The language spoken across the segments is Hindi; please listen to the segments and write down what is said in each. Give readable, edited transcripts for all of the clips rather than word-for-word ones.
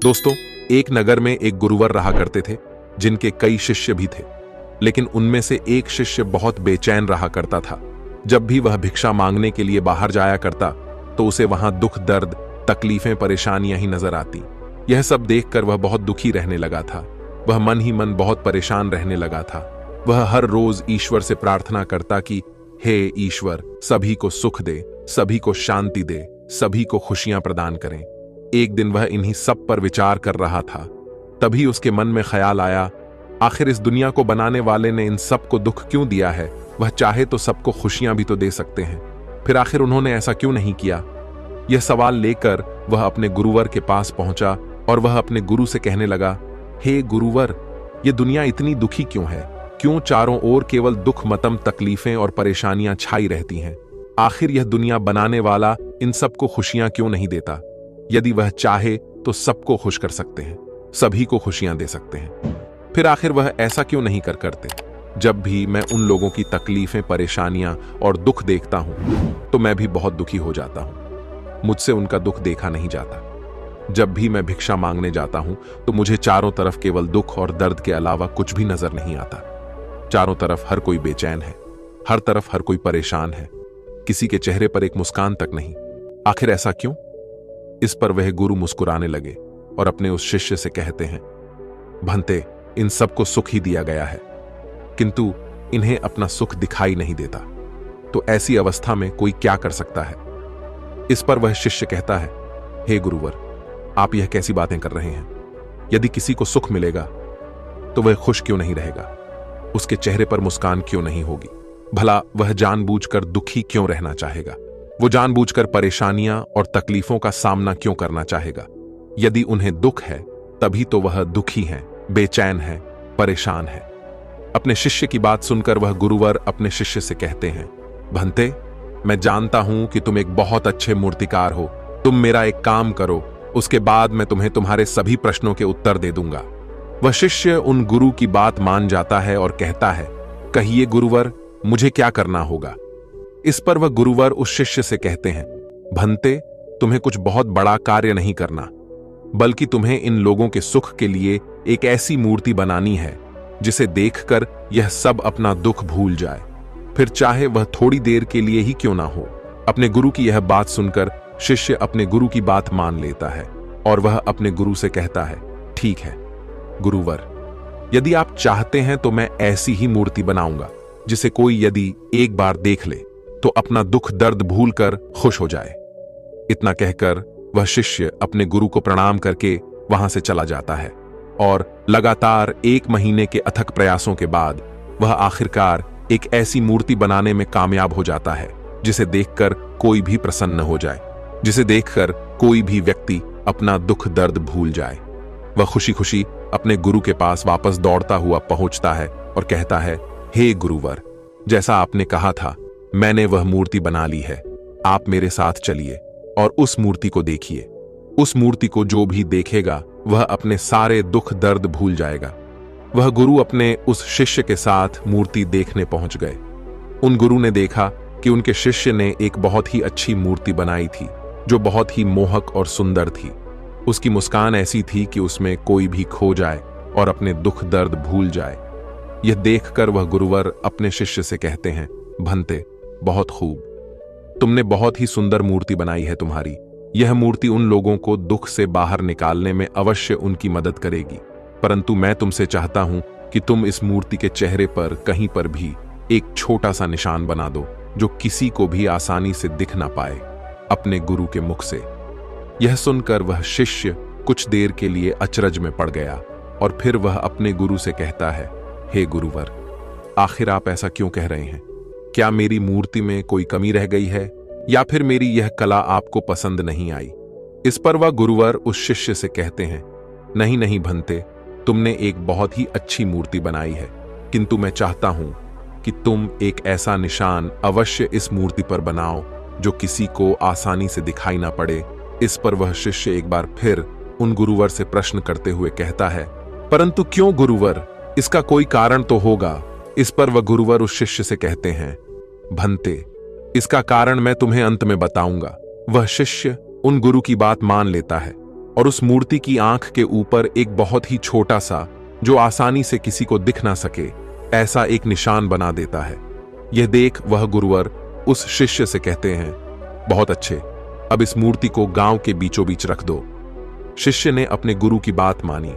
दोस्तों, एक नगर में एक गुरुवर रहा करते थे जिनके कई शिष्य भी थे। लेकिन उनमें से एक शिष्य बहुत बेचैन रहा करता था। जब भी वह भिक्षा मांगने के लिए बाहर जाया करता तो उसे वहां दुख, दर्द, तकलीफें, परेशानियां ही नजर आती। यह सब देखकर वह बहुत दुखी रहने लगा था। वह मन ही मन बहुत परेशान रहने लगा था। वह हर रोज ईश्वर से प्रार्थना करता कि हे ईश्वर, सभी को सुख दे, सभी को शांति दे, सभी को खुशियां प्रदान करें। एक दिन वह इन्हीं सब पर विचार कर रहा था। तभी उसके मन में ख्याल आया, आखिर इस दुनिया को बनाने वाले ने इन सब को दुख क्यों दिया है? वह चाहे तो सबको खुशियां भी तो दे सकते हैं, फिर आखिर उन्होंने ऐसा क्यों नहीं किया? यह सवाल लेकर वह अपने गुरुवर के पास पहुंचा और वह अपने गुरु से कहने लगा, हे गुरुवर, ये दुनिया इतनी दुखी क्यों है? क्यों चारों ओर केवल दुख, मतम, तकलीफें और परेशानियां छाई रहती हैं? आखिर यह दुनिया बनाने वाला इन सबको खुशियां क्यों नहीं देता? यदि वह चाहे तो सबको खुश कर सकते हैं, सभी को खुशियां दे सकते हैं, फिर आखिर वह ऐसा क्यों नहीं करते? जब भी मैं उन लोगों की तकलीफें, परेशानियां और दुख देखता हूं तो मैं भी बहुत दुखी हो जाता हूं। मुझसे उनका दुख देखा नहीं जाता। जब भी मैं भिक्षा मांगने जाता हूं तो मुझे चारों तरफ केवल दुख और दर्द के अलावा कुछ भी नजर नहीं आता। चारों तरफ हर कोई बेचैन है, हर तरफ हर कोई परेशान है, किसी के चेहरे पर एक मुस्कान तक नहीं। आखिर ऐसा क्यों? इस पर वह गुरु मुस्कुराने लगे और अपने उस शिष्य से कहते हैं, भंते, इन सबको सुख ही दिया गया है, किंतु इन्हें अपना सुख दिखाई नहीं देता, तो ऐसी अवस्था में कोई क्या कर सकता है? इस पर वह शिष्य कहता है, हे गुरुवर, आप यह कैसी बातें कर रहे हैं? यदि किसी को सुख मिलेगा तो वह खुश क्यों नहीं रहेगा? उसके चेहरे पर मुस्कान क्यों नहीं होगी? भला वह जानबूझकर दुखी क्यों रहना चाहेगा? वो जानबूझकर परेशानियां और तकलीफों का सामना क्यों करना चाहेगा? यदि उन्हें दुख है तभी तो वह दुखी हैं, बेचैन है, परेशान है। अपने शिष्य की बात सुनकर वह गुरुवर अपने शिष्य से कहते हैं, भंते, मैं जानता हूं कि तुम एक बहुत अच्छे मूर्तिकार हो। तुम मेरा एक काम करो, उसके बाद मैं तुम्हें तुम्हारे सभी प्रश्नों के उत्तर दे दूंगा। वह शिष्य उन गुरु की बात मान जाता है और कहता है, कहिए गुरुवर, मुझे क्या करना होगा? इस पर वह गुरुवर उस शिष्य से कहते हैं, भंते, तुम्हें कुछ बहुत बड़ा कार्य नहीं करना, बल्कि तुम्हें इन लोगों के सुख के लिए एक ऐसी मूर्ति बनानी है जिसे देखकर यह सब अपना दुख भूल जाए, फिर चाहे वह थोड़ी देर के लिए ही क्यों ना हो। अपने गुरु की यह बात सुनकर शिष्य अपने गुरु की बात मान लेता है और वह अपने गुरु से कहता है, ठीक है गुरुवर, यदि आप चाहते हैं तो मैं ऐसी ही मूर्ति बनाऊंगा जिसे कोई यदि एक बार देख ले तो अपना दुख, दर्द भूलकर खुश हो जाए। इतना कहकर वह शिष्य अपने गुरु को प्रणाम करके वहां से चला जाता है और लगातार 1 महीने के अथक प्रयासों के बाद वह आखिरकार एक ऐसी मूर्ति बनाने में कामयाब हो जाता है जिसे देखकर कोई भी प्रसन्न हो जाए, जिसे देखकर कोई भी व्यक्ति अपना दुख, दर्द भूल जाए। वह खुशी खुशी अपने गुरु के पास वापस दौड़ता हुआ पहुंचता है और कहता है, हे गुरुवर, जैसा आपने कहा था मैंने वह मूर्ति बना ली है। आप मेरे साथ चलिए और उस मूर्ति को देखिए। उस मूर्ति को जो भी देखेगा वह अपने सारे दुख, दर्द भूल जाएगा। वह गुरु अपने उस शिष्य के साथ मूर्ति देखने पहुंच गए। उन गुरु ने देखा कि उनके शिष्य ने एक बहुत ही अच्छी मूर्ति बनाई थी जो बहुत ही मोहक और सुंदर थी। उसकी मुस्कान ऐसी थी कि उसमें कोई भी खो जाए और अपने दुख, दर्द भूल जाए। यह देखकर वह गुरुवर अपने शिष्य से कहते हैं, भंते, बहुत खूब, तुमने बहुत ही सुंदर मूर्ति बनाई है तुम्हारी। यह मूर्ति उन लोगों को दुख से बाहर निकालने में अवश्य उनकी मदद करेगी, परंतु मैं तुमसे चाहता हूं कि तुम इस मूर्ति के चेहरे पर कहीं पर भी एक छोटा सा निशान बना दो जो किसी को भी आसानी से दिख ना पाए अपने गुरु के मुख से। यह सुनकर वह शिष्य कुछ देर के लिए अचरज में पड़ गया और फिर वह अपने गुरु से कहता है, हे गुरुवर, आखिर आप ऐसा क्यों कह रहे हैं? क्या मेरी मूर्ति में कोई कमी रह गई है या फिर मेरी यह कला आपको पसंद नहीं आई? इस पर वह गुरुवर उस शिष्य से कहते हैं, नहीं नहीं भंते, तुमने एक बहुत ही अच्छी मूर्ति बनाई है, किंतु मैं चाहता हूं कि तुम एक ऐसा निशान अवश्य इस मूर्ति पर बनाओ जो किसी को आसानी से दिखाई ना पड़े। इस पर वह शिष्य एक बार फिर उन गुरुवर से प्रश्न करते हुए कहता है, परंतु क्यों गुरुवर? इसका कोई कारण तो होगा। इस पर वह गुरुवर उस शिष्य से कहते हैं, भंते, इसका कारण मैं तुम्हें अंत में बताऊंगा। वह शिष्य उन गुरु की बात मान लेता है और उस मूर्ति की आंख के ऊपर एक बहुत ही छोटा सा, जो आसानी से किसी को दिख ना सके, ऐसा एक निशान बना देता है। यह देख वह गुरुवर उस शिष्य से कहते हैं, बहुत अच्छे, अब इस मूर्ति को गांव के बीचों बीच रख दो। शिष्य ने अपने गुरु की बात मानी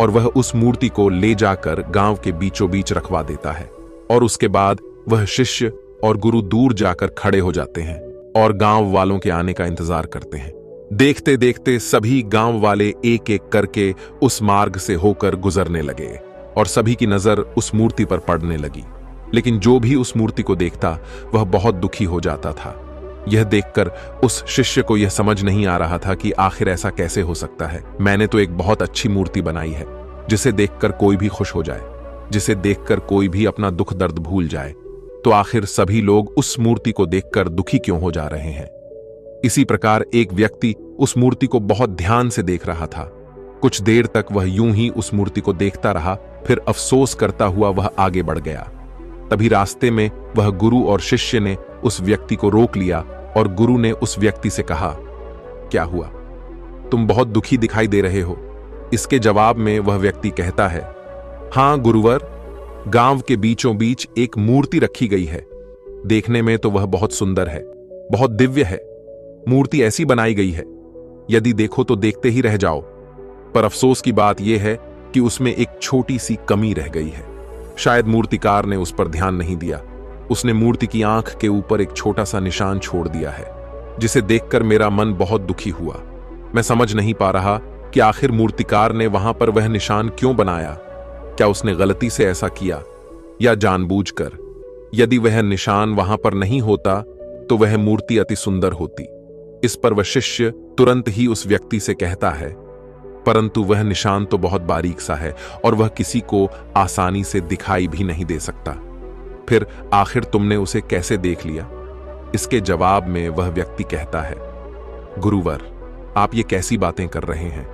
और वह उस मूर्ति को ले जाकर गांव के बीचों बीच रखवा देता है। और उसके बाद वह शिष्य और गुरु दूर जाकर खड़े हो जाते हैं और गांव वालों के आने का इंतजार करते हैं। देखते देखते सभी गांव वाले एक एक करके उस मार्ग से होकर गुजरने लगे और सभी की नजर उस मूर्ति पर पड़ने लगी। लेकिन जो भी उस मूर्ति को देखता वह बहुत दुखी हो जाता था। यह देखकर उस शिष्य को यह समझ नहीं आ रहा था कि आखिर ऐसा कैसे हो सकता है। मैंने तो एक बहुत अच्छी मूर्ति बनाई है जिसे देखकर कोई भी खुश हो जाए, जिसे देखकर कोई भी अपना दुख दर्द भूल जाए, तो आखिर सभी लोग उस मूर्ति को देखकर दुखी क्यों हो जा रहे हैं। इसी प्रकार एक व्यक्ति उस मूर्ति को बहुत ध्यान से देख रहा था। कुछ देर तक वह यूं ही उस मूर्ति को देखता रहा, फिर अफसोस करता हुआ वह आगे बढ़ गया। तभी रास्ते में वह गुरु और शिष्य ने उस व्यक्ति को रोक लिया और गुरु ने उस व्यक्ति से कहा, क्या हुआ, तुम बहुत दुखी दिखाई दे रहे हो। इसके जवाब में वह व्यक्ति कहता है, हां गुरुवर, गांव के बीचों बीच एक मूर्ति रखी गई है। देखने में तो वह बहुत सुंदर है, बहुत दिव्य है। मूर्ति ऐसी बनाई गई है, यदि देखो तो देखते ही रह जाओ। पर अफसोस की बात यह है कि उसमें एक छोटी सी कमी रह गई है। शायद मूर्तिकार ने उस पर ध्यान नहीं दिया। उसने मूर्ति की आंख के ऊपर एक छोटा सा निशान छोड़ दिया है, जिसे देखकर मेरा मन बहुत दुखी हुआ। मैं समझ नहीं पा रहा कि आखिर मूर्तिकार ने वहां पर वह निशान क्यों बनाया। क्या उसने गलती से ऐसा किया या जानबूझकर? यदि वह निशान वहां पर नहीं होता तो वह मूर्ति अति सुंदर होती। इस पर वह शिष्य तुरंत ही उस व्यक्ति से कहता है, परंतु वह निशान तो बहुत बारीक सा है और वह किसी को आसानी से दिखाई भी नहीं दे सकता। फिर आखिर तुमने उसे कैसे देख लिया? इसके जवाब में वह व्यक्ति कहता है, गुरुवर, आप ये कैसी बातें कर रहे हैं?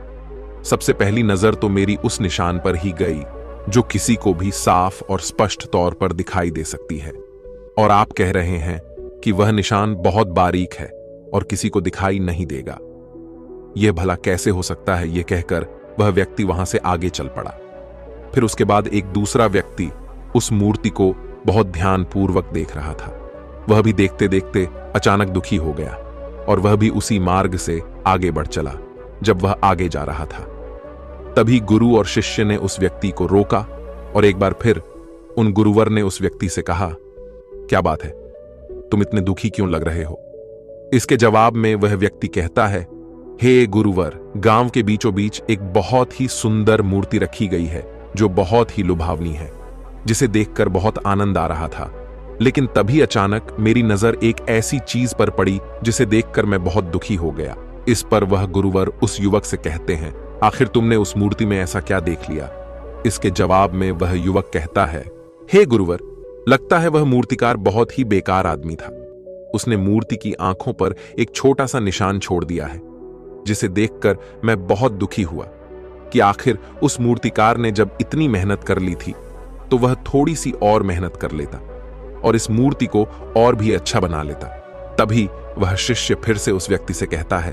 सबसे पहली नजर तो मेरी उस निशान पर ही गई जो किसी को भी साफ और स्पष्ट तौर पर दिखाई दे सकती है, और आप कह रहे हैं कि वह निशान बहुत बारीक है और किसी को दिखाई नहीं देगा। यह भला कैसे हो सकता है? यह कहकर वह व्यक्ति वहां से आगे चल पड़ा। फिर उसके बाद एक दूसरा व्यक्ति उस मूर्ति को बहुत ध्यानपूर्वक देख रहा था। वह भी देखते देखते अचानक दुखी हो गया और वह भी उसी मार्ग से आगे बढ़ चला। जब वह आगे जा रहा था, तभी गुरु और शिष्य ने उस व्यक्ति को रोका और एक बार फिर उन गुरुवर ने उस व्यक्ति से कहा, क्या बात है, तुम इतने दुखी क्यों लग रहे हो? इसके जवाब में वह व्यक्ति कहता है, हे गुरुवर, गांव के बीचों बीच एक बहुत ही सुंदर मूर्ति रखी गई है जो बहुत ही लुभावनी है, जिसे देखकर बहुत आनंद आ रहा था। लेकिन तभी अचानक मेरी नजर एक ऐसी चीज पर पड़ी जिसे देखकर मैं बहुत दुखी हो गया। इस पर वह गुरुवर उस युवक से कहते हैं, आखिर तुमने उस मूर्ति में ऐसा क्या देख लिया? इसके जवाब में वह युवक कहता है, हे गुरुवर, लगता है वह मूर्तिकार बहुत ही बेकार आदमी था। उसने मूर्ति की आंखों पर एक छोटा सा निशान छोड़ दिया है, जिसे देखकर मैं बहुत दुखी हुआ कि आखिर उस मूर्तिकार ने जब इतनी मेहनत कर ली थी तो वह थोड़ी सी और मेहनत कर लेता और इस मूर्ति को और भी अच्छा बना लेता। तभी वह शिष्य फिर से उस व्यक्ति से कहता है,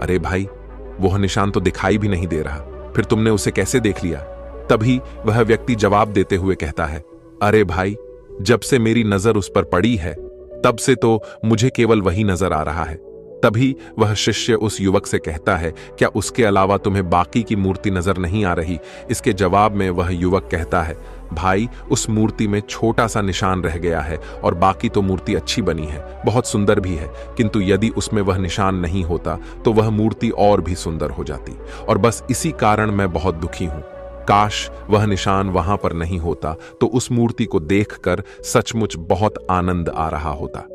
अरे भाई, वह निशान तो दिखाई भी नहीं दे रहा, फिर तुमने उसे कैसे देख लिया? तभी वह व्यक्ति जवाब देते हुए कहता है, अरे भाई, जब से मेरी नजर उस पर पड़ी है तब से तो मुझे केवल वही नजर आ रहा है। तभी वह शिष्य उस युवक से कहता है, क्या उसके अलावा तुम्हें बाकी की मूर्ति नजर नहीं आ रही? इसके जवाब में वह युवक कहता है, भाई, उस मूर्ति में छोटा सा निशान रह गया है और बाकी तो मूर्ति अच्छी बनी है, बहुत सुंदर भी है, किंतु यदि उसमें वह निशान नहीं होता तो वह मूर्ति और भी सुंदर हो जाती, और बस इसी कारण मैं बहुत दुखी हूं। काश वह निशान वहां पर नहीं होता तो उस मूर्ति को देखकर सचमुच बहुत आनंद आ रहा होता।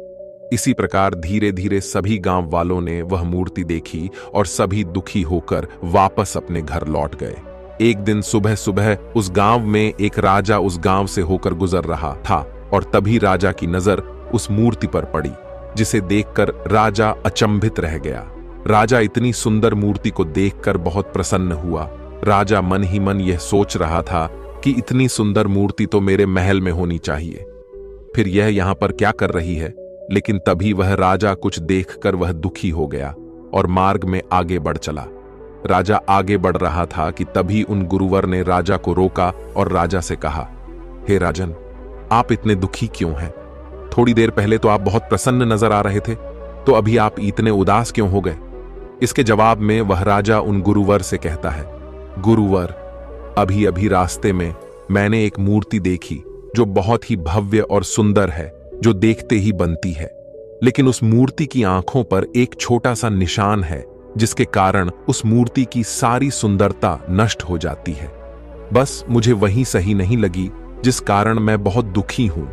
इसी प्रकार धीरे धीरे सभी गांव वालों ने वह मूर्ति देखी और सभी दुखी होकर वापस अपने घर लौट गए। एक दिन सुबह सुबह उस गांव में एक राजा उस गांव से होकर गुजर रहा था और तभी राजा की नजर उस मूर्ति पर पड़ी, जिसे देखकर राजा अचंभित रह गया। राजा इतनी सुंदर मूर्ति को देखकर बहुत प्रसन्न हुआ। राजा मन ही मन यह सोच रहा था कि इतनी सुंदर मूर्ति तो मेरे महल में होनी चाहिए, फिर यह यहां पर क्या कर रही है? लेकिन तभी वह राजा कुछ देखकर वह दुखी हो गया और मार्ग में आगे बढ़ चला। राजा आगे बढ़ रहा था कि तभी उन गुरुवर ने राजा को रोका और राजा से कहा, हे राजन, आप इतने दुखी क्यों हैं? थोड़ी देर पहले तो आप बहुत प्रसन्न नजर आ रहे थे, तो अभी आप इतने उदास क्यों हो गए? इसके जवाब में वह राजा उन गुरुवर से कहता है, गुरुवर, अभी अभी रास्ते में मैंने एक मूर्ति देखी जो बहुत ही भव्य और सुंदर है, जो देखते ही बनती है, लेकिन उस मूर्ति की आंखों पर एक छोटा सा निशान है जिसके कारण उस मूर्ति की सारी सुंदरता नष्ट हो जाती है। बस मुझे वही सही नहीं लगी, जिस कारण मैं बहुत दुखी हूं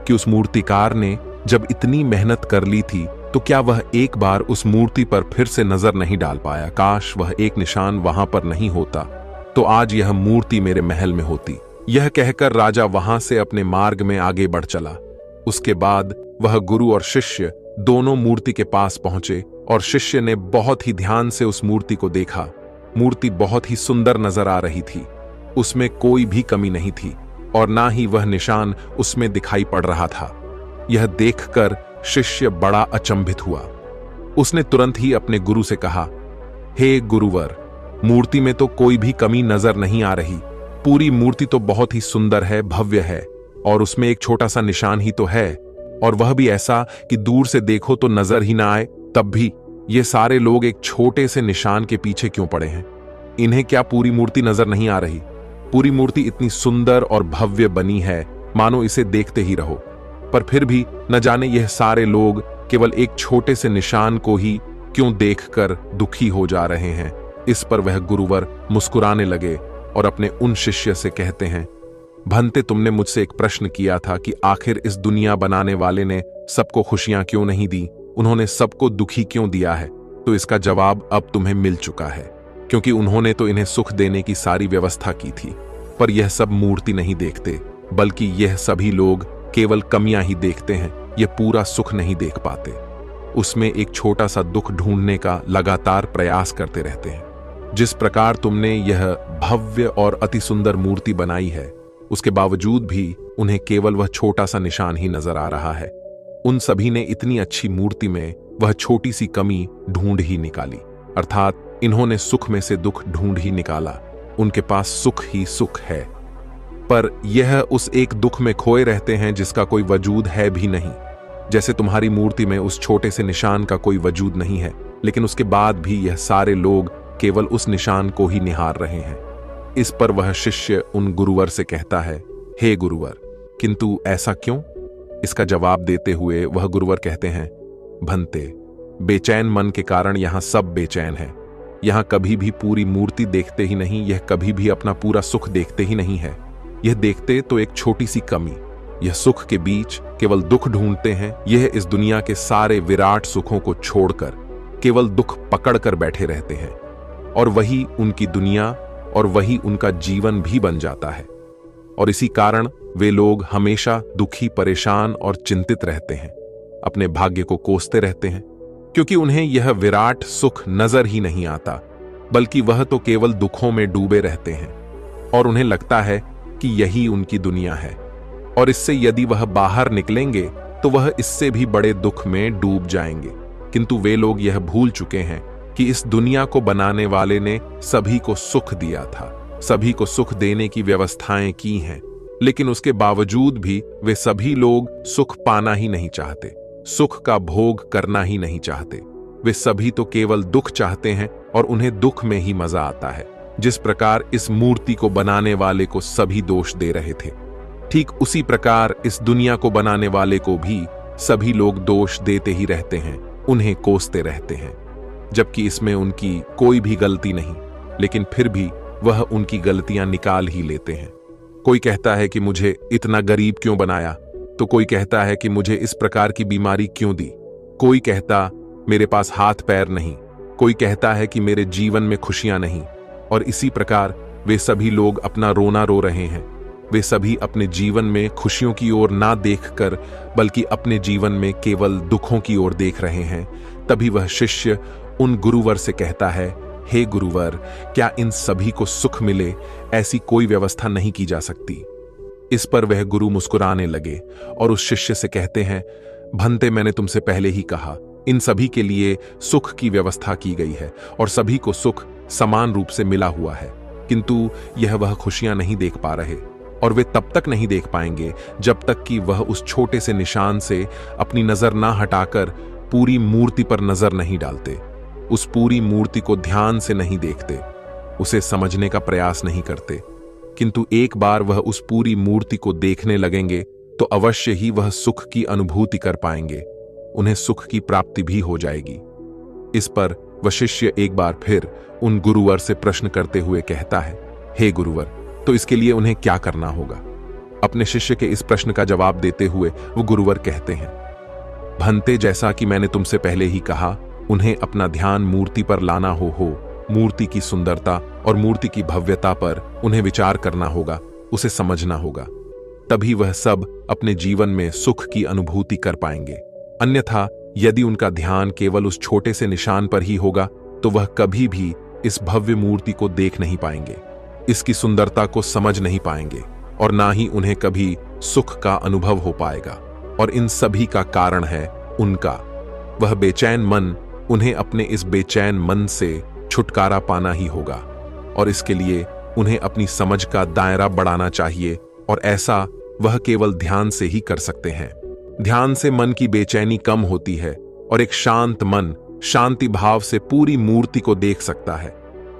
कि उस मूर्तिकार ने जब इतनी मेहनत कर ली थी तो क्या वह एक बार उस मूर्ति पर फिर से नजर नहीं डाल पाया? काश वह एक निशान वहां पर नहीं होता तो आज यह मूर्ति मेरे महल में होती। यह कहकर राजा वहां से अपने मार्ग में आगे बढ़ चला। उसके बाद वह गुरु और शिष्य दोनों मूर्ति के पास पहुंचे और शिष्य ने बहुत ही ध्यान से उस मूर्ति को देखा। मूर्ति बहुत ही सुंदर नजर आ रही थी, उसमें कोई भी कमी नहीं थी और ना ही वह निशान उसमें दिखाई पड़ रहा था। यह देखकर शिष्य बड़ा अचंभित हुआ। उसने तुरंत ही अपने गुरु से कहा, हे गुरुवर, मूर्ति में तो कोई भी कमी नजर नहीं आ रही। पूरी मूर्ति तो बहुत ही सुंदर है, भव्य है और उसमें एक छोटा सा निशान ही तो है, और वह भी ऐसा कि दूर से देखो तो नजर ही ना आए। तब भी ये सारे लोग एक छोटे से निशान के पीछे क्यों पड़े हैं? इन्हें क्या पूरी मूर्ति नजर नहीं आ रही? पूरी मूर्ति इतनी सुंदर और भव्य बनी है, मानो इसे देखते ही रहो, पर फिर भी न जाने यह सारे लोग केवल एक छोटे से निशान को ही क्यों देखकर दुखी हो जा रहे हैं। इस पर वह गुरुवर मुस्कुराने लगे और अपने उन शिष्य से कहते हैं, भंते, तुमने मुझसे एक प्रश्न किया था कि आखिर इस दुनिया बनाने वाले ने सबको खुशियां क्यों नहीं दी, उन्होंने सबको दुखी क्यों दिया है? तो इसका जवाब अब तुम्हें मिल चुका है, क्योंकि उन्होंने तो इन्हें सुख देने की सारी व्यवस्था की थी। पर यह सब मूर्ति नहीं देखते, बल्कि यह सभी लोग केवल कमियां ही देखते हैं, यह पूरा सुख नहीं देख पाते। उसमें एक छोटा सा दुख ढूंढने का लगातार प्रयास करते रहते हैं। जिस प्रकार तुमने यह भव्य और अति सुंदर मूर्ति बनाई है, उसके बावजूद भी उन्हें केवल वह छोटा सा निशान ही नजर आ रहा है। उन सभी ने इतनी अच्छी मूर्ति में वह छोटी सी कमी ढूंढ ही निकाली, अर्थात इन्होंने सुख में से दुख ढूंढ ही निकाला। उनके पास सुख ही सुख है, पर यह उस एक दुख में खोए रहते हैं जिसका कोई वजूद है भी नहीं। जैसे तुम्हारी मूर्ति में उस छोटे से निशान का कोई वजूद नहीं है, लेकिन उसके बाद भी यह सारे लोग केवल उस निशान को ही निहार रहे हैं। इस पर वह शिष्य उन गुरुवर से कहता है, हे गुरुवर, किंतु ऐसा क्यों? इसका जवाब देते हुए वह गुरुवर कहते हैं, भंते, बेचैन मन के कारण यहां सब बेचैन है। यहां कभी भी पूरी मूर्ति देखते ही नहीं, यह कभी भी अपना पूरा सुख देखते ही नहीं है। यह देखते तो एक छोटी सी कमी, यह सुख के बीच केवल दुख ढूंढते हैं। यह इस दुनिया के सारे विराट सुखों को छोड़कर केवल दुख पकड़कर बैठे रहते हैं, और वही उनकी दुनिया और वही उनका जीवन भी बन जाता है। और इसी कारण वे लोग हमेशा दुखी, परेशान और चिंतित रहते हैं, अपने भाग्य को कोसते रहते हैं, क्योंकि उन्हें यह विराट सुख नजर ही नहीं आता, बल्कि वह तो केवल दुखों में डूबे रहते हैं और उन्हें लगता है कि यही उनकी दुनिया है, और इससे यदि वह बाहर निकलेंगे तो वह इससे भी बड़े दुख में डूब जाएंगे। किंतु वे लोग यह भूल चुके हैं कि इस दुनिया को बनाने वाले ने सभी को सुख दिया था, सभी को सुख देने की व्यवस्थाएं की हैं, लेकिन उसके बावजूद भी वे सभी लोग सुख पाना ही नहीं चाहते, सुख का भोग करना ही नहीं चाहते। वे सभी तो केवल दुख चाहते हैं और उन्हें दुख में ही मजा आता है। जिस प्रकार इस मूर्ति को बनाने वाले को सभी दोष दे रहे थे, ठीक उसी प्रकार इस दुनिया को बनाने वाले को भी सभी लोग दोष देते ही रहते हैं, उन्हें कोसते रहते हैं, जबकि इसमें उनकी कोई भी गलती नहीं, लेकिन फिर भी वह उनकी गलतियां निकाल ही लेते हैं। कोई कहता है कि मुझे इतना गरीब क्यों बनाया, तो कोई कहता है कि मुझे इस प्रकार की बीमारी क्यों दी, कोई कहता मेरे पास हाथ पैर नहीं, कोई कहता है कि मेरे जीवन में खुशियां नहीं। और इसी प्रकार वे सभी लोग अपना रोना रो रहे हैं। वे सभी अपने जीवन में खुशियों की ओर ना देखकर बल्कि अपने जीवन में केवल दुखों की ओर देख रहे हैं। तभी वह शिष्य उन गुरुवर से कहता है, हे गुरुवर, क्या इन सभी को सुख मिले ऐसी कोई व्यवस्था नहीं की जा सकती? इस पर वह गुरु मुस्कुराने लगे और उस शिष्य से कहते हैं, भंते, मैंने तुमसे पहले ही कहा, इन सभी के लिए सुख की व्यवस्था की गई है और सभी को सुख समान रूप से मिला हुआ है, किंतु यह वह खुशियां नहीं देख पा रहे, और वे तब तक नहीं देख पाएंगे जब तक कि वह उस छोटे से निशान से अपनी नजर ना हटाकर पूरी मूर्ति पर नजर नहीं डालते, उस पूरी मूर्ति को ध्यान से नहीं देखते, उसे समझने का प्रयास नहीं करते। किंतु एक बार वह उस पूरी मूर्ति को देखने लगेंगे तो अवश्य ही वह सुख की अनुभूति कर पाएंगे, उन्हें सुख की प्राप्ति भी हो जाएगी। इस पर वह शिष्य एक बार फिर उन गुरुवर से प्रश्न करते हुए कहता है, हे गुरुवर, तो इसके लिए उन्हें क्या करना होगा? अपने शिष्य के इस प्रश्न का जवाब देते हुए वो गुरुवर कहते हैं, भंते, जैसा कि मैंने तुमसे पहले ही कहा, उन्हें अपना ध्यान मूर्ति पर लाना हो मूर्ति की सुंदरता और मूर्ति की भव्यता पर उन्हें विचार करना होगा, उसे समझना होगा, तभी वह सब अपने जीवन में सुख की अनुभूति कर पाएंगे। अन्यथा यदि उनका ध्यान केवल उस छोटे से निशान पर ही होगा तो वह कभी भी इस भव्य मूर्ति को देख नहीं पाएंगे, इसकी सुंदरता को समझ नहीं पाएंगे, और ना ही उन्हें कभी सुख का अनुभव हो पाएगा। और इन सभी का कारण है उनका वह बेचैन मन। उन्हें अपने इस बेचैन मन से छुटकारा पाना ही होगा, और इसके लिए उन्हें अपनी समझ का दायरा बढ़ाना चाहिए, और ऐसा वह केवल ध्यान से ही कर सकते हैं। ध्यान से मन की बेचैनी कम होती है, और एक शांत मन शांति भाव से पूरी मूर्ति को देख सकता है,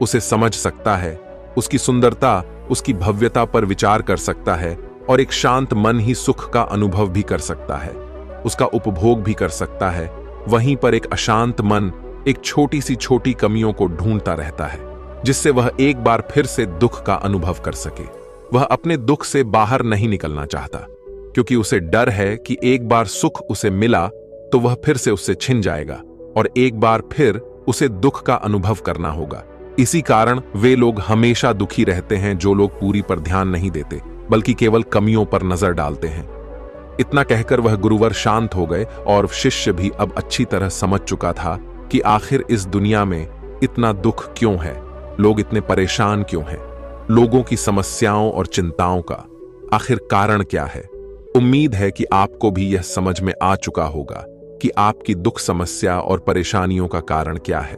उसे समझ सकता है, उसकी सुंदरता, उसकी भव्यता पर विचार कर सकता है, और एक शांत मन ही सुख का अनुभव भी कर सकता है, उसका उपभोग भी कर सकता है। वहीं पर एक अशांत मन एक छोटी सी छोटी कमियों को ढूंढता रहता है, जिससे वह एक बार फिर से दुख का अनुभव कर सके। वह अपने दुख से बाहर नहीं निकलना चाहता, क्योंकि उसे डर है कि एक बार सुख उसे मिला तो वह फिर से उससे छिन जाएगा, और एक बार फिर उसे दुख का अनुभव करना होगा। इसी कारण वे लोग हमेशा दुखी रहते हैं जो लोग पूरी पर ध्यान नहीं देते, बल्कि केवल कमियों पर नजर डालते हैं। इतना कहकर वह गुरुवर शांत हो गए, और शिष्य भी अब अच्छी तरह समझ चुका था कि आखिर इस दुनिया में इतना दुख क्यों है, लोग इतने परेशान क्यों हैं, लोगों की समस्याओं और चिंताओं का आखिर कारण क्या है। उम्मीद है कि आपको भी यह समझ में आ चुका होगा कि आपकी दुख समस्या और परेशानियों का कारण क्या है,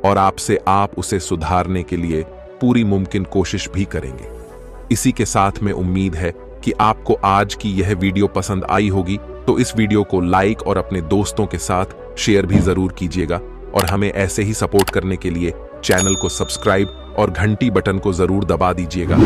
और आपसे आप उसे सुधारने के लिए पूरी मुमकिन कोशिश भी करेंगे। इसी के साथ में उम्मीद है कि आपको आज की यह वीडियो पसंद आई होगी, तो इस वीडियो को लाइक और अपने दोस्तों के साथ शेयर भी जरूर कीजिएगा, और हमें ऐसे ही सपोर्ट करने के लिए चैनल को सब्सक्राइब और घंटी बटन को जरूर दबा दीजिएगा।